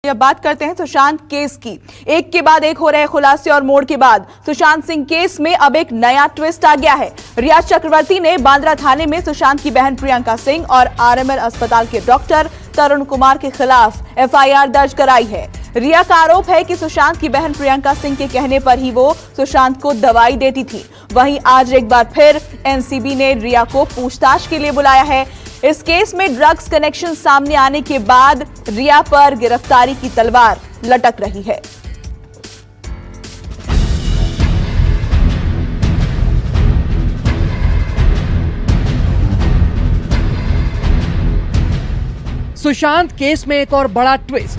अब बात करते हैं सुशांत केस की। एक के बाद एक हो रहे खुलासे और मोड़ के बाद सुशांत सिंह केस में अब एक नया ट्विस्ट आ गया है। रिया चक्रवर्ती ने बांद्रा थाने में सुशांत की बहन प्रियंका सिंह और आरएमएल अस्पताल के डॉक्टर तरुण कुमार के खिलाफ एफआईआर दर्ज कराई है। रिया का आरोप है कि सुशांत की बहन प्रियंका सिंह के कहने पर ही वो सुशांत को दवाई देती थी। वहीं आज एक बार फिर एनसीबी ने रिया को पूछताछ के लिए बुलाया है। इस केस में ड्रग्स कनेक्शन सामने आने के बाद रिया पर गिरफ्तारी की तलवार लटक रही है। सुशांत केस में एक और बड़ा ट्विस्ट।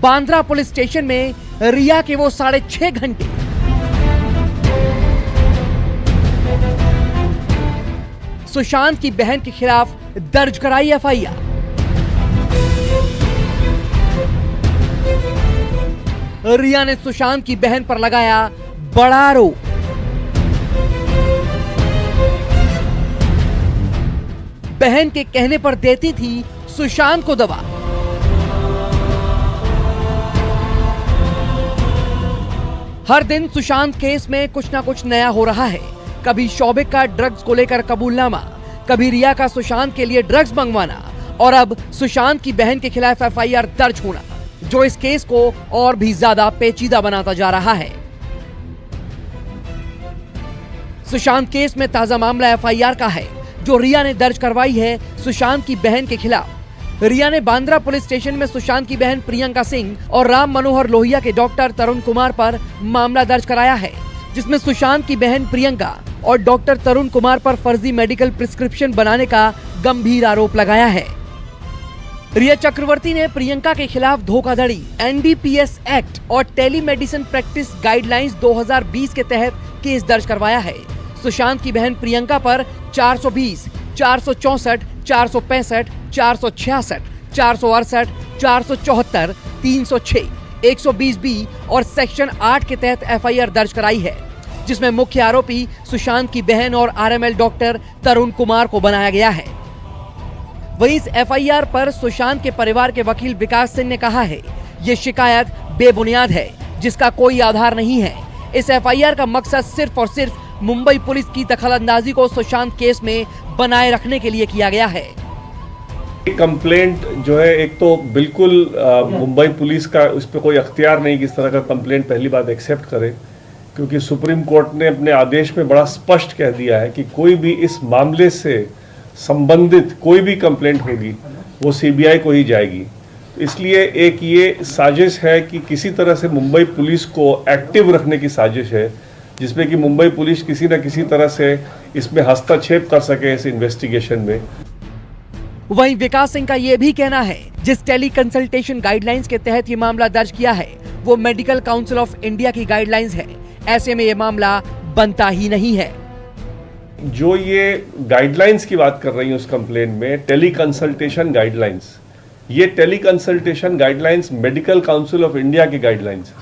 बांद्रा पुलिस स्टेशन में रिया के वो 6.5 घंटे सुशांत की बहन के खिलाफ दर्ज कराई एफआईआर। रिया ने सुशांत की बहन पर लगाया बड़ा आरोप। बहन के कहने पर देती थी सुशांत को दवा। हर दिन सुशांत केस में कुछ ना कुछ नया हो रहा है। कभी शौबिक का ड्रग्स को लेकर कबूलनामा, कभी रिया का सुशांत के लिए ड्रग्स मंगवाना और अब सुशांत की बहन के खिलाफ एफआईआर दर्ज होना, जो इस केस को और भी ज्यादा पेचीदा बनाता जा रहा है। सुशांत केस में ताजा मामला एफआईआर का है, जो रिया ने दर्ज करवाई है सुशांत की बहन के खिलाफ। रिया ने बांद्रा पुलिस स्टेशन में सुशांत की बहन प्रियंका सिंह और राम मनोहर लोहिया के डॉक्टर तरुण कुमार पर मामला दर्ज कराया है, जिसमें सुशांत की बहन प्रियंका और डॉक्टर तरुण कुमार पर फर्जी मेडिकल प्रिस्क्रिप्शन बनाने का गंभीर आरोप लगाया है। रिया चक्रवर्ती ने प्रियंका के खिलाफ धोखाधड़ी, एनडीपीएस एक्ट और टेलीमेडिसिन प्रैक्टिस गाइडलाइंस 2020 के तहत केस दर्ज करवाया है। सुशांत की बहन प्रियंका पर 420, 464, 465, 466, 468, 474, 306, 120B और सेक्शन 8 के तहत एफआईआर दर्ज कराई है, जिसमें मुख्य आरोपी सुशांत की बहन और आरएमएल डॉक्टर तरुण कुमार को बनाया गया है। वहीं इस एफआईआर पर सुशांत के परिवार के वकील विकास सिंह ने कहा है, ये शिकायत बेबुनियाद है, जिसका कोई आधार नहीं है। इस एफआईआर का मकसद सिर्फ और सिर्फ मुंबई पुलिस की दखलंदाजी को सुशांत केस में बनाए रखने के लिए किया गया है। कंप्लेंट जो है, एक तो बिल्कुल मुंबई पुलिस का उस पर कोई अख्तियार नहीं कि इस तरह का कंप्लेंट पहली बात एक्सेप्ट करे, क्योंकि सुप्रीम कोर्ट ने अपने आदेश में बड़ा स्पष्ट कह दिया है कि कोई भी इस मामले से संबंधित कोई भी कंप्लेंट होगी वो सीबीआई को ही जाएगी। इसलिए एक ये साजिश है कि किसी तरह से मुंबई पुलिस को एक्टिव रखने की साजिश है, जिसमें कि मुंबई पुलिस किसी न किसी तरह से इसमें हस्तक्षेप कर सके इस इन्वेस्टिगेशन में। वहीं विकास सिंह का यह भी कहना है, जिस टेली कंसल्टेशन गाइडलाइंस के तहत ये मामला दर्ज किया है वो मेडिकल काउंसिल ऑफ इंडिया की गाइडलाइंस है। ऐसे में ये मामला बनता ही नहीं है। जो ये गाइडलाइंस की बात कर रही है उस कंप्लेंट में, टेली कंसल्टेशन गाइडलाइंस, ये teleconsultation guidelines medical council of India की गाइडलाइंस।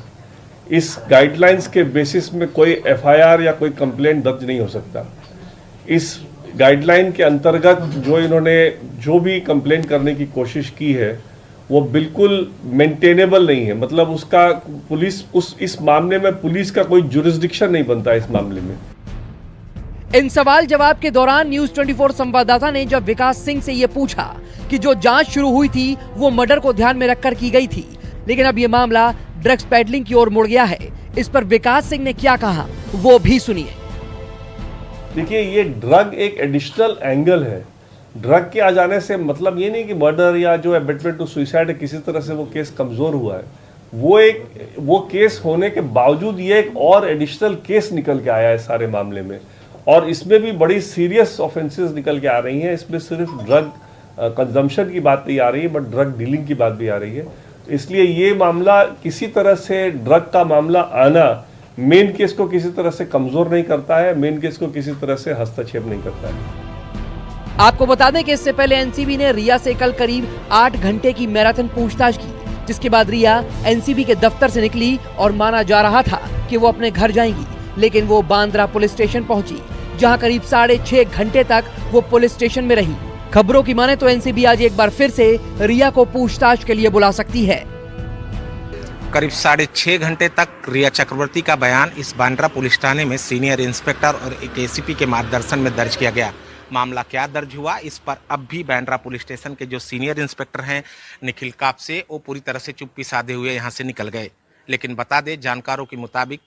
इस गाइडलाइंस के बेसिस में कोई एफआईआर या कोई कंप्लेंट दर्ज नहीं हो सकता। इस गाइडलाइन के अंतर्गत जो इन्होंने जो भी कंप्लेंट करने की कोशिश की है वो बिल्कुल मेंटेनेबल नहीं है। मतलब उसका पुलिस इस मामले में पुलिस का कोई जुरिस्डिक्शन नहीं बनता इस मामले में। इन सवाल जवाब के दौरान न्यूज 24 संवाददाता ने जब विकास सिंह से ये पूछा कि जो जांच शुरू हुई थी वो मर्डर को ध्यान में रखकर की गई थी, लेकिन अब ये मामला ड्रग्स पेडलिंग की ओर मुड़ गया है, इस पर विकास सिंह ने क्या कहा वो भी सुनिए। देखिए, ये ड्रग एक एडिशनल एंगल है। ड्रग के आ जाने से मतलब ये नहीं कि मर्डर या जो अबेटमेंट टू सुसाइड है किसी तरह से वो केस कमजोर हुआ है। वो केस होने के बावजूद ये एक और एडिशनल केस निकल के आया है सारे मामले में, और इसमें भी बड़ी सीरियस ऑफेंसेस निकल के आ रही हैं। इसमें सिर्फ ड्रग कंजम्पशन की बात नहीं आ रही है, बट ड्रग डीलिंग की बात भी आ रही है। इसलिए ये मामला किसी तरह से ड्रग का मामला आना मेन केस को किसी तरह से कमजोर नहीं करता है, मेन केस को किसी तरह से हस्तक्षेप नहीं करता है। आपको बता दें कि इससे पहले एनसीबी ने रिया से कल करीब 8 घंटे की मैराथन पूछताछ की, जिसके बाद रिया एनसीबी के दफ्तर से निकली और माना जा रहा था कि वो अपने घर जाएंगी, लेकिन वो बांद्रा पुलिस स्टेशन पहुंची, जहां करीब 6.5 घंटे तक वो पुलिस स्टेशन में रही। खबरों की माने तो एनसीबी आज एक बार फिर से रिया को पूछताछ के लिए बुला सकती है। करीब 6.5 घंटे तक रिया चक्रवर्ती का बयान इस बांद्रा पुलिस थाने में सीनियर इंस्पेक्टर और एक एसीपी के मार्गदर्शन में दर्ज किया गया। मामला क्या दर्ज हुआ इस पर अब भी बांद्रा पुलिस स्टेशन के जो सीनियर इंस्पेक्टर हैं निखिल कापसे, वो पूरी तरह से चुप्पी साधे हुए यहाँ से निकल गए। लेकिन बता दें, जानकारों के मुताबिक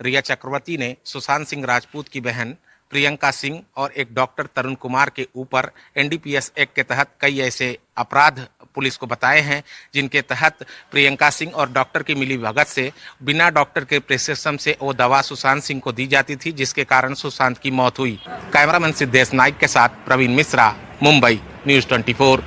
रिया चक्रवर्ती ने सुशांत सिंह राजपूत की बहन प्रियंका सिंह और एक डॉक्टर तरुण कुमार के ऊपर एनडीपीएस एक्ट के तहत कई ऐसे अपराध पुलिस को बताए हैं जिनके तहत प्रियंका सिंह और डॉक्टर की मिली भगत से बिना डॉक्टर के प्रिस्क्रिप्शन से वो दवा सुशांत सिंह को दी जाती थी, जिसके कारण सुशांत की मौत हुई। कैमरामैन सिद्धेश नाइक के साथ प्रवीण मिश्रा, मुंबई, न्यूज़ 24।